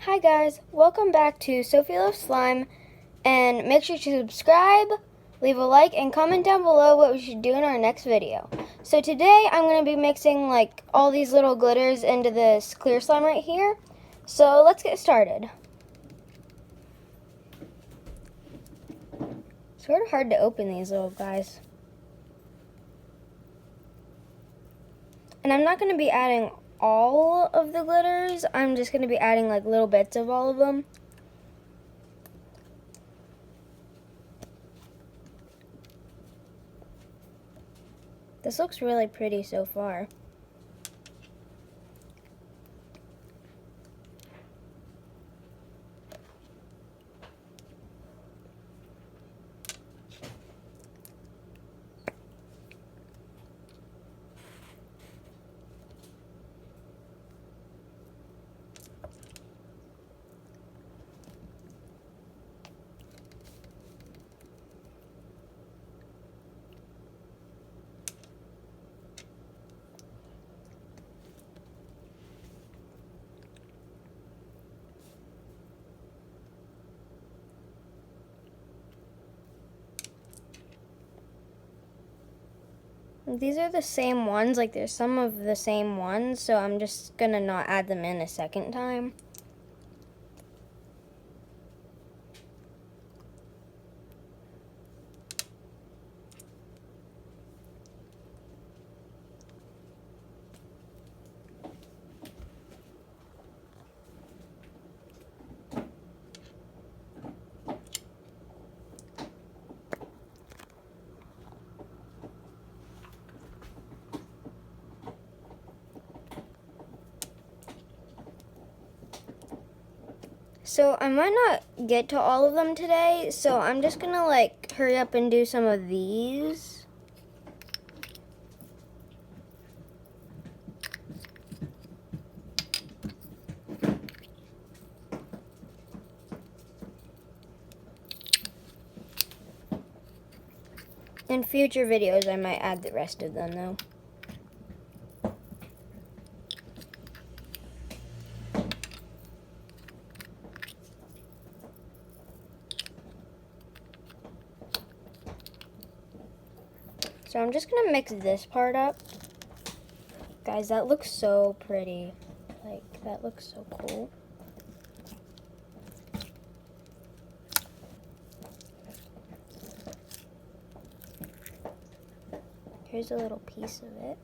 Hi guys, welcome back to Sophie Loves Slime, and make sure to subscribe, leave a like, and comment down below what we should do in our next video. So today I'm going to be mixing like all these little glitters into this clear slime right here. So let's get started. It's sort of hard to open these little guys. And I'm not going to be adding all of the glitters, I'm just going to be adding like little bits of all of them. This looks really pretty so far. These are the same ones, like there's some of the same ones, so I'm just gonna not add them in a second time. So I might not get to all of them today, so I'm just gonna like hurry up and do some of these. In future videos I might add the rest of them though. So I'm just gonna mix this part up. Guys, that looks so pretty. Like, that looks so cool. Here's a little piece of it.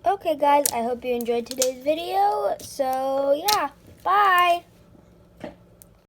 Okay guys, I hope you enjoyed today's video. So yeah, bye!